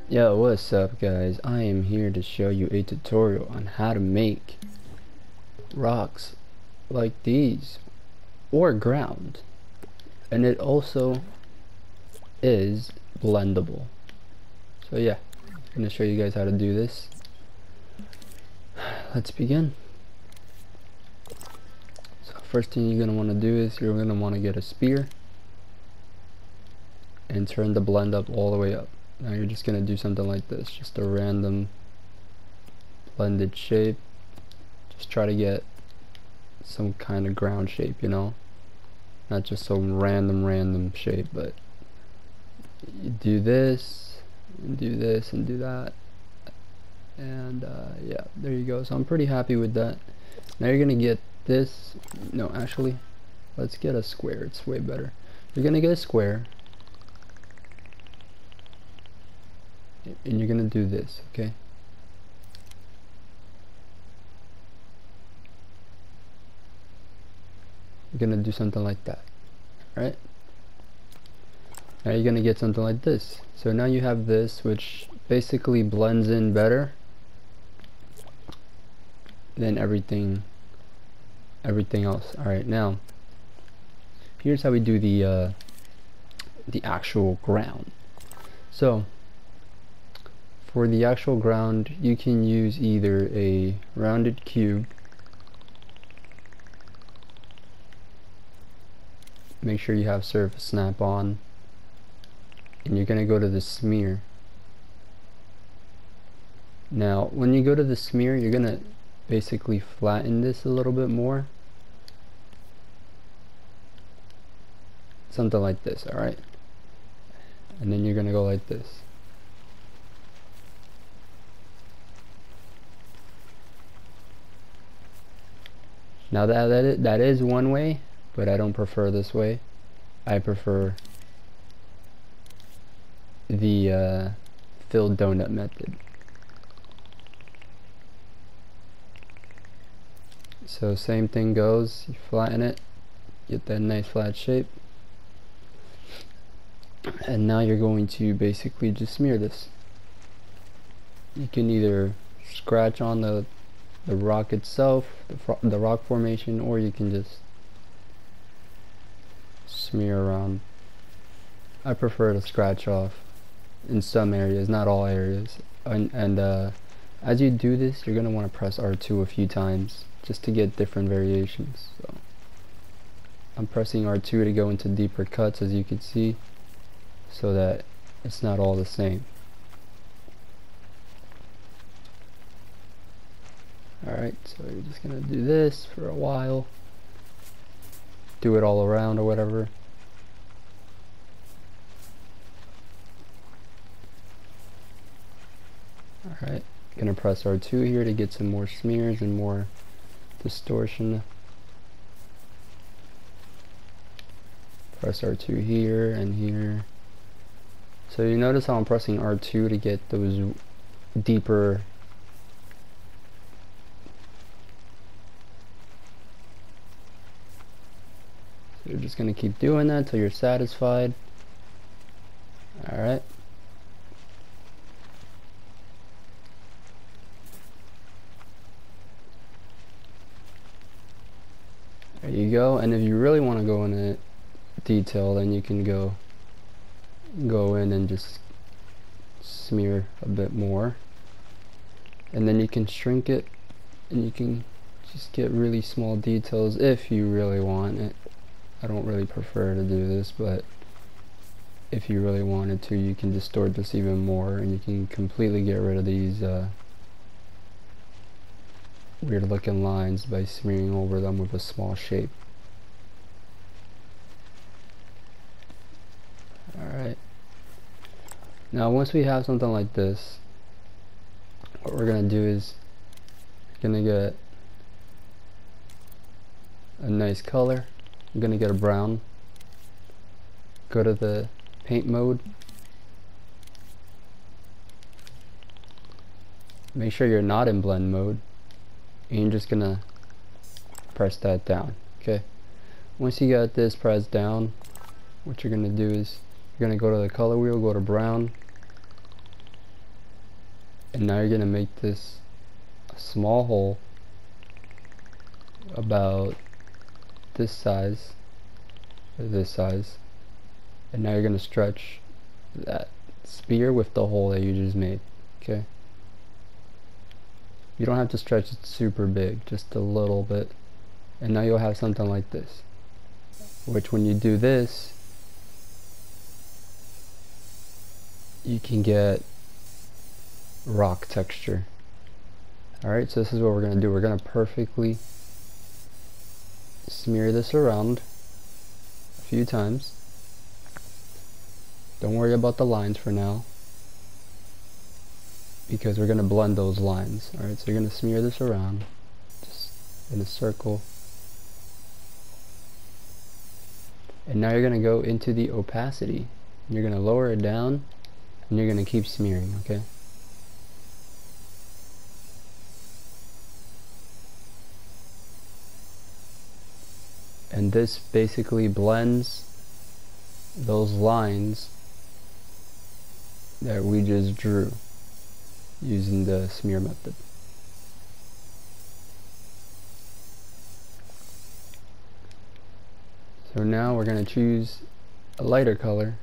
Yo, what's up guys? I am here to show you a tutorial on how to make rocks like these or ground, and it also is blendable. So yeah, I'm gonna show you guys how to do this. Let's begin. So first thing you're gonna want to do is you're gonna want to get a spear and turn the blend up all the way up. Now you're just gonna do something like this, just a random blended shape. Just try to get some kind of ground shape, you know, not just some random shape, but you do this and do this and do that, and yeah, there you go. So I'm pretty happy with that. Now you're gonna get this. No, actually, let's get a square. It's way better. You're gonna get a square and you're gonna do this, okay? You're gonna do something like that, right? Now you're gonna get something like this. So now you have this, which basically blends in better than everything else. All right, now here's how we do the actual ground. So for the actual ground, you can use either a rounded cube. Make sure you have surface snap on, and you're gonna go to the smear. Now when you go to the smear, you're gonna basically flatten this a little bit more, something like this. All right, and then you're gonna go like this. Now that is one way, but I don't prefer this way. I prefer the filled donut method. So same thing goes, you flatten it, get that nice flat shape, and now you're going to basically just smear this. You can either scratch on the rock itself, the rock formation, or you can just smear around. I prefer to scratch off in some areas, not all areas. And as you do this, you're going to want to press R2 a few times just to get different variations. So I'm pressing R2 to go into deeper cuts, as you can see, so that it's not all the same. Alright, so you're just gonna do this for a while, do it all around or whatever. Alright, gonna press R2 here to get some more smears and more distortion. Press R2 here and here. So you notice how I'm pressing R2 to get those deeper You're just going to keep doing that until you're satisfied. Alright. There you go. And if you really want to go into detail, then you can go in and just smear a bit more. And then you can shrink it, and you can just get really small details if you really want it. I don't really prefer to do this, but if you really wanted to, you can distort this even more, and you can completely get rid of these weird looking lines by smearing over them with a small shape. Alright, now once we have something like this, what we're gonna do is gonna get a nice color. I'm gonna get a brown, go to the paint mode, make sure you're not in blend mode, and you're just gonna press that down. Okay, once you got this pressed down, what you're gonna do is you're gonna go to the color wheel, go to brown, And now you're gonna make this a small hole about this size or this size, and now you're gonna stretch that spear with the hole that you just made. Okay, you don't have to stretch it super big, just a little bit, and now you'll have something like this, which when you do this you can get rock texture. Alright, so this is what we're gonna do. We're gonna perfectly smear this around a few times. Don't worry about the lines for now, because we're gonna blend those lines. Alright, so you're gonna smear this around just in a circle, and now you're gonna go into the opacity. You're gonna lower it down and you're gonna keep smearing, okay? And this basically blends those lines that we just drew using the smear method. So now we're going to choose a lighter color.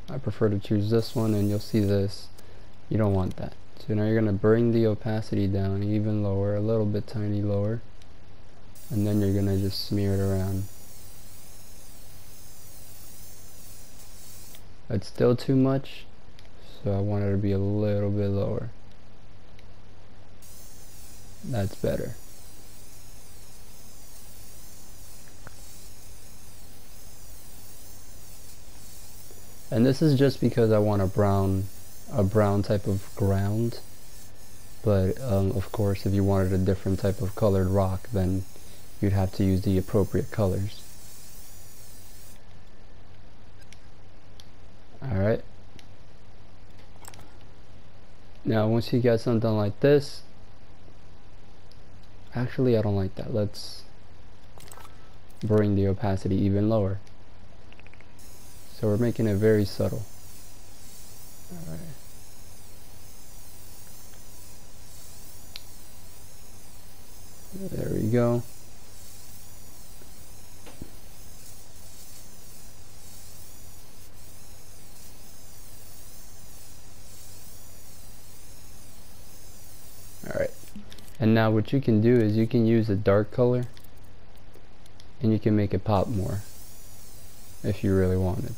I prefer to choose this one, and you'll see this. You don't want that. So now you're going to bring the opacity down even lower, a little bit tiny lower, and then you're going to just smear it around. It's still too much, so I want it to be a little bit lower. That's better. And this is just because I want a brown type of ground, but of course if you wanted a different type of colored rock, then you'd have to use the appropriate colors. Alright, now once you get something like this, actually I don't like that, let's bring the opacity even lower. So we're making it very subtle. Alright. There we go. Alright. And now what you can do is you can use a dark color and you can make it pop more if you really wanted.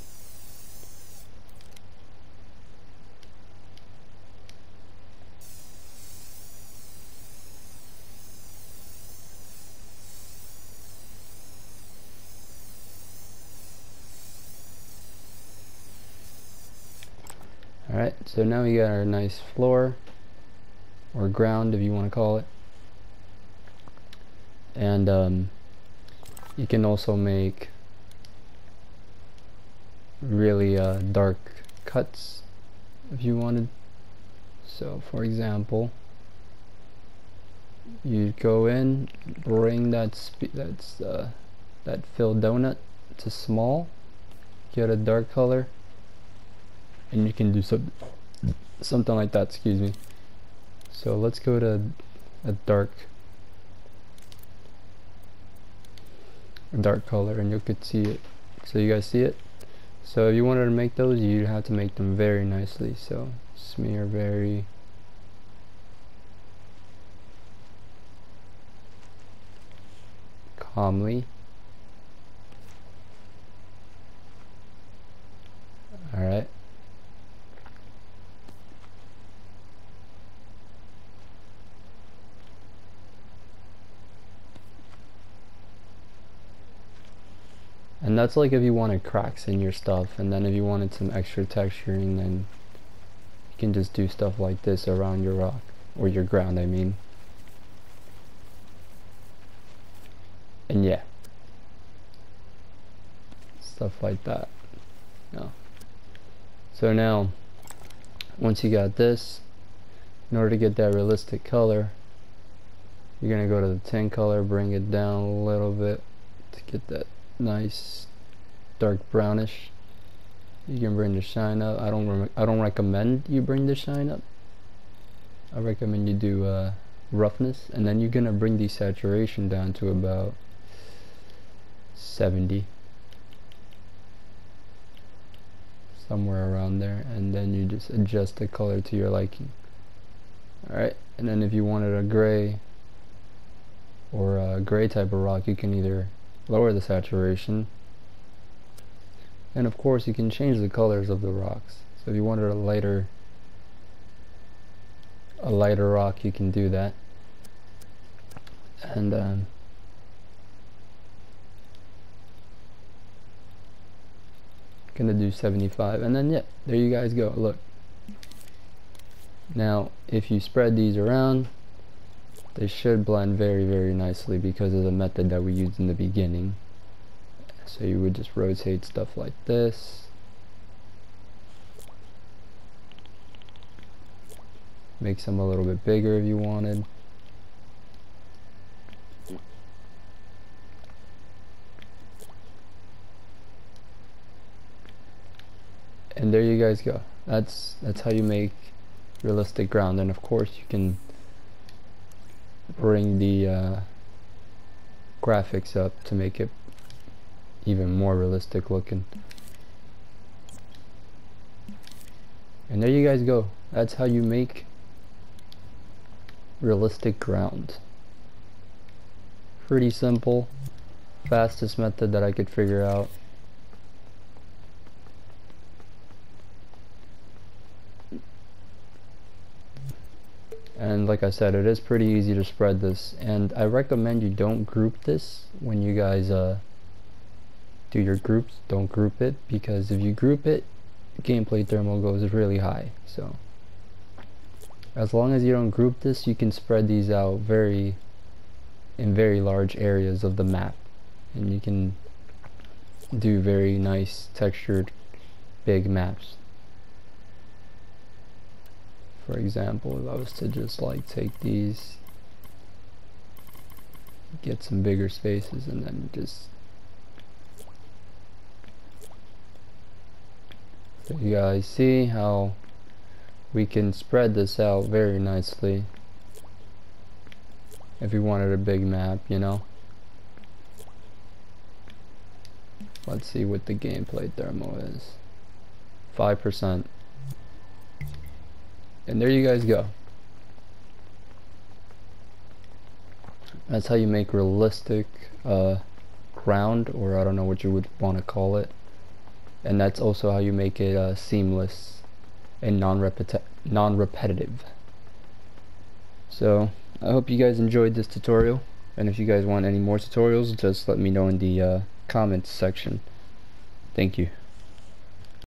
Alright, so now we got our nice floor, or ground if you want to call it. And you can also make really dark cuts if you wanted. So for example, you go in, bring that fill donut to small, get a dark color, and you can do something like that, excuse me. So let's go to a dark color and you could see it. So you guys see it? So if you wanted to make those, you'd have to make them very nicely. So smear very calmly. Alright. And that's like if you wanted cracks in your stuff, and then if you wanted some extra texturing, then you can just do stuff like this around your rock, or your ground, I mean. And yeah, stuff like that. No. So now, once you got this, in order to get that realistic color, you're gonna go to the tin color, bring it down a little bit to get that nice dark brownish. You can bring the shine up. I don't recommend you bring the shine up, I recommend you do roughness, and then you're gonna bring the saturation down to about 70, somewhere around there, and then you just adjust the color to your liking. Alright, and then if you wanted a gray or a gray type of rock, you can either lower the saturation, and of course you can change the colors of the rocks. So if you wanted a lighter rock, you can do that. And gonna do 75, and then yeah, there you guys go. Look, now if you spread these around, they should blend very, very nicely because of the method that we used in the beginning. So you would just rotate stuff like this, make some a little bit bigger if you wanted. And there you guys go. That's how you make realistic ground. And of course you can bring the graphics up to make it even more realistic looking. And there you guys go. That's how you make realistic ground. Pretty simple, fastest method that I could figure out. And like I said, it is pretty easy to spread this, and I recommend you don't group this when you guys do your groups. Don't group it, because if you group it, gameplay thermal goes really high. So as long as you don't group this, you can spread these out in very large areas of the map, and you can do very nice textured big maps. For example, if I was to just like take these, get some bigger spaces, and then just, so you guys see how we can spread this out very nicely if you wanted a big map, you know. Let's see what the gameplay thermal is. 5%. And there you guys go. That's how you make realistic ground, or I don't know what you would want to call it. And that's also how you make it seamless and non-repetitive. So I hope you guys enjoyed this tutorial, and if you guys want any more tutorials, just let me know in the comments section. Thank you.